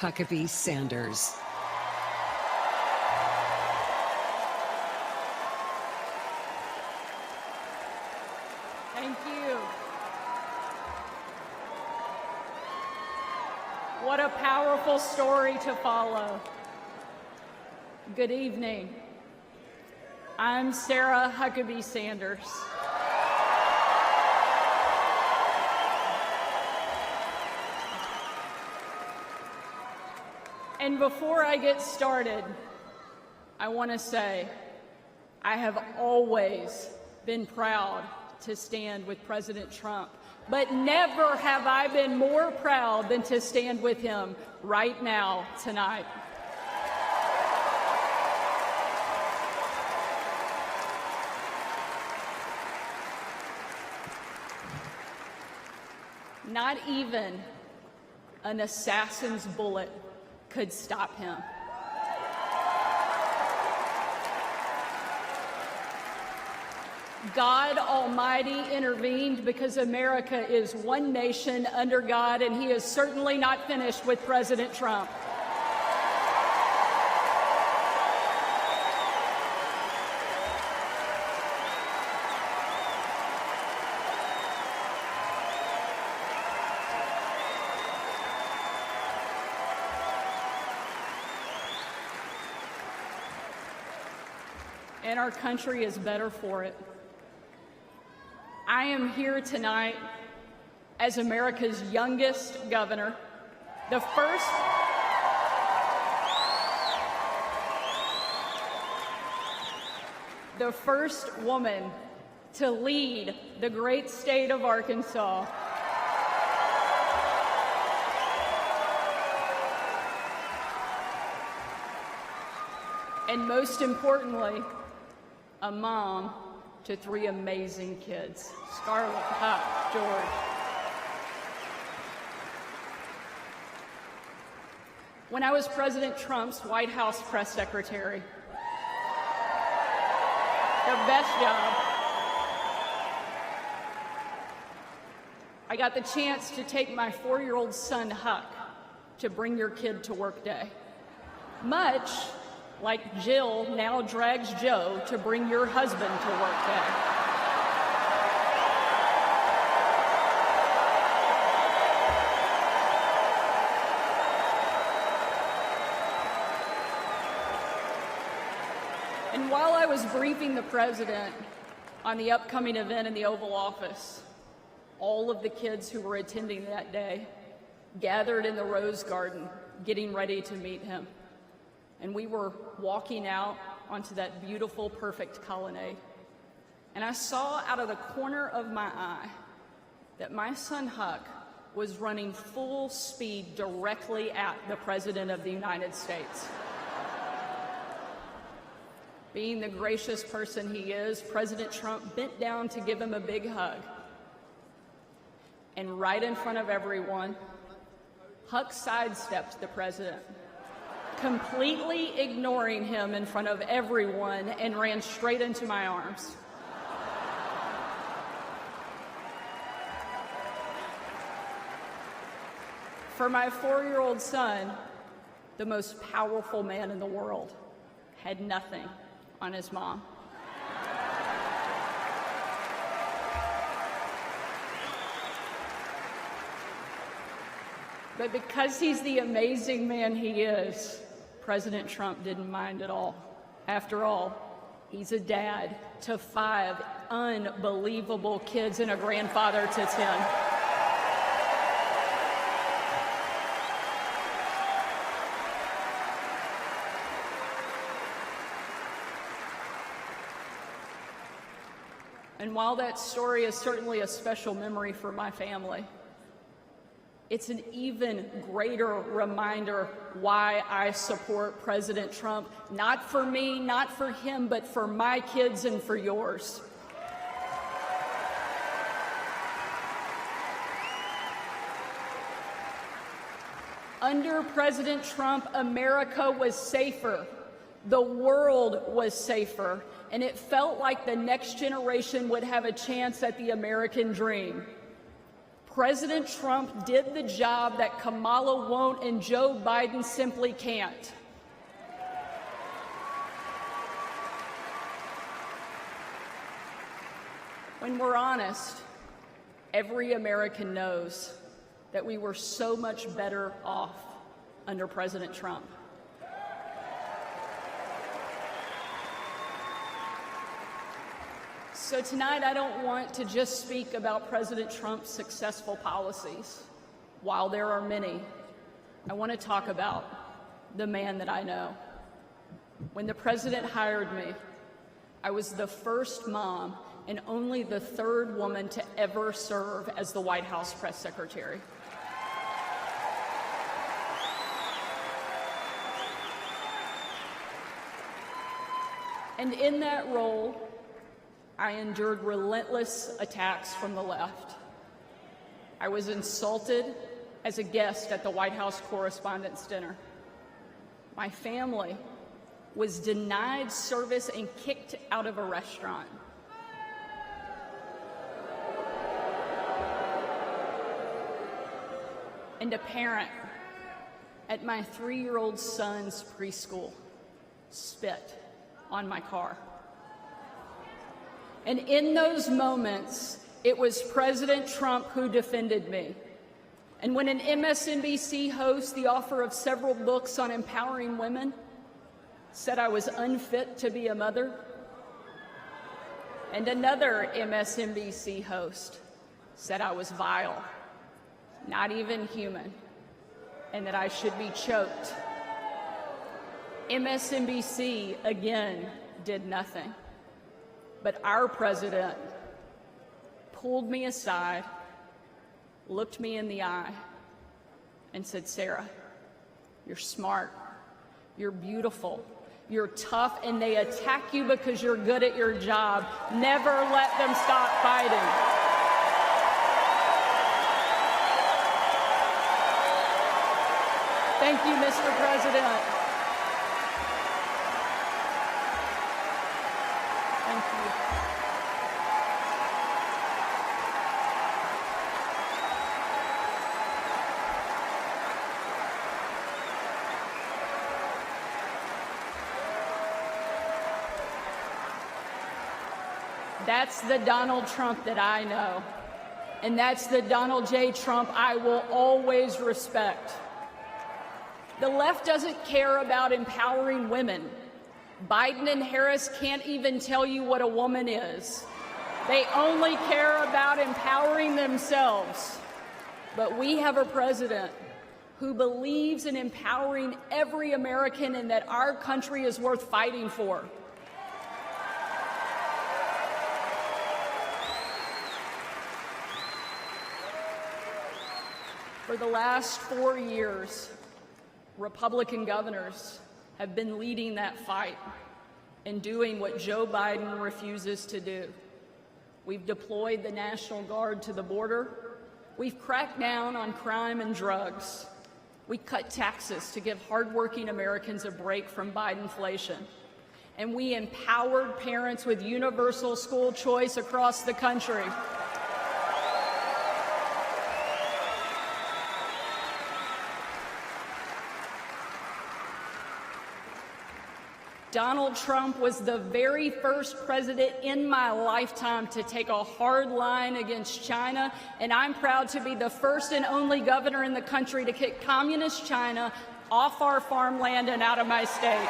Huckabee Sanders. Thank you. What a powerful story to follow. Good evening. I'm Sarah Huckabee Sanders. And before I get started, I want to say I have always been proud to stand with President Trump, but never have I been more proud than to stand with him right now, tonight. Not even an assassin's bullet could stop him. God Almighty intervened because America is one nation under God, and he is certainly not finished with President Trump. And our country is better for it. I am here tonight as America's youngest governor, the first woman to lead the great state of Arkansas. And most importantly, a mom to 3 amazing kids, Scarlett, Huck, George. When I was President Trump's White House press secretary, the best job, I got the chance to take my 4-year-old son, Huck, to Bring Your Kid to Work Day. Much like Jill now drags Joe to Bring Your Husband to Work Day. And while I was briefing the president on the upcoming event in the Oval Office, all of the kids who were attending that day gathered in the Rose Garden, getting ready to meet him. And we were walking out onto that beautiful, perfect colonnade. And I saw out of the corner of my eye that my son Huck was running full speed directly at the President of the United States. Being the gracious person he is, President Trump bent down to give him a big hug. And right in front of everyone, Huck sidestepped the president, completely ignoring him in front of everyone, and ran straight into my arms. For my 4-year-old son, the most powerful man in the world had nothing on his mom. But because he's the amazing man he is, President Trump didn't mind at all. After all, he's a dad to 5 unbelievable kids and a grandfather to 10. And while that story is certainly a special memory for my family, it's an even greater reminder why I support President Trump, not for me, not for him, but for my kids and for yours. Under President Trump, America was safer, the world was safer, and it felt like the next generation would have a chance at the American dream. President Trump did the job that Kamala won't and Joe Biden simply can't. When we're honest, every American knows that we were so much better off under President Trump. So tonight, I don't want to just speak about President Trump's successful policies. While there are many, I want to talk about the man that I know. When the president hired me, I was the first mom and only the third woman to ever serve as the White House press secretary. And in that role, I endured relentless attacks from the left. I was insulted as a guest at the White House Correspondents' Dinner. My family was denied service and kicked out of a restaurant. And a parent at my 3-year-old son's preschool spit on my car. And in those moments, it was President Trump who defended me. And when an MSNBC host, the author of several books on empowering women, said I was unfit to be a mother, and another MSNBC host said I was vile, not even human, and that I should be choked, MSNBC again did nothing. But our president pulled me aside, looked me in the eye, and said, "Sarah, you're smart, you're beautiful, you're tough, and they attack you because you're good at your job. Never let them stop fighting." Thank you, Mr. President. Thank you. That's the Donald Trump that I know, and that's the Donald J. Trump I will always respect. The left doesn't care about empowering women. Biden and Harris can't even tell you what a woman is. They only care about empowering themselves. But we have a president who believes in empowering every American and that our country is worth fighting for. For the last 4 years, Republican governors have been leading that fight and doing what Joe Biden refuses to do. We've deployed the National Guard to the border. We've cracked down on crime and drugs. We cut taxes to give hardworking Americans a break from Bidenflation. And we empowered parents with universal school choice across the country. Donald Trump was the very first president in my lifetime to take a hard line against China, and I'm proud to be the first and only governor in the country to kick communist China off our farmland and out of my state.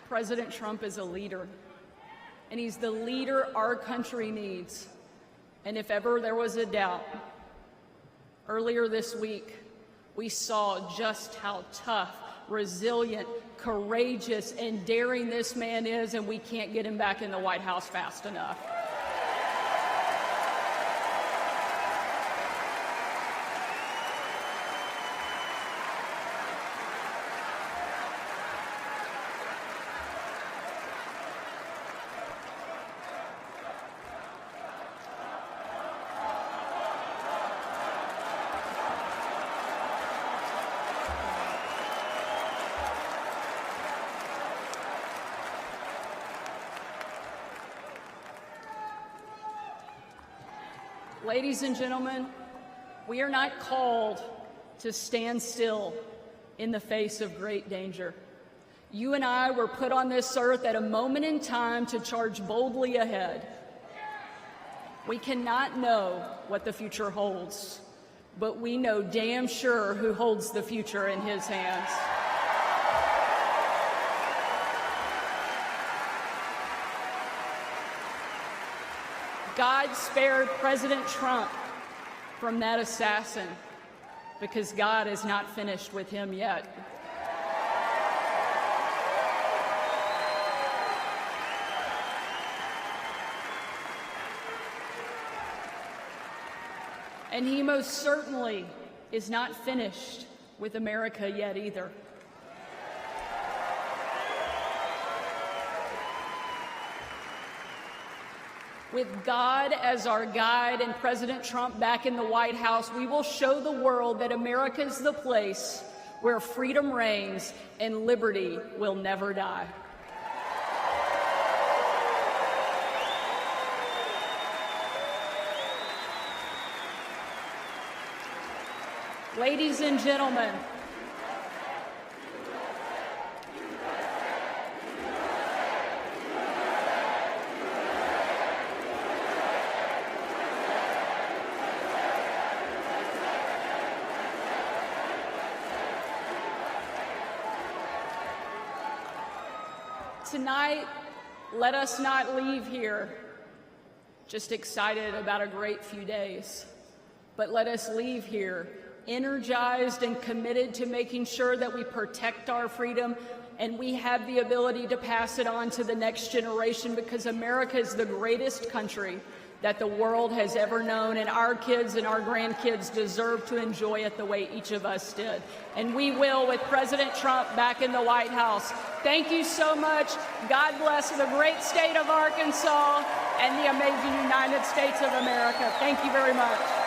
President Trump is a leader, and he's the leader our country needs. And if ever there was a doubt, earlier this week, we saw just how tough, resilient, courageous, and daring this man is, and we can't get him back in the White House fast enough. Ladies and gentlemen, we are not called to stand still in the face of great danger. You and I were put on this earth at a moment in time to charge boldly ahead. We cannot know what the future holds, but we know damn sure who holds the future in his hands. God spared President Trump from that assassin because God is not finished with him yet. And he most certainly is not finished with America yet either. With God as our guide and President Trump back in the White House, we will show the world that America is the place where freedom reigns and liberty will never die. Ladies and gentlemen, tonight, let us not leave here just excited about a great few days, but let us leave here energized and committed to making sure that we protect our freedom and we have the ability to pass it on to the next generation, because America is the greatest country that the world has ever known, and our kids and our grandkids deserve to enjoy it the way each of us did. And we will with President Trump back in the White House. Thank you so much. God bless the great state of Arkansas and the amazing United States of America. Thank you very much.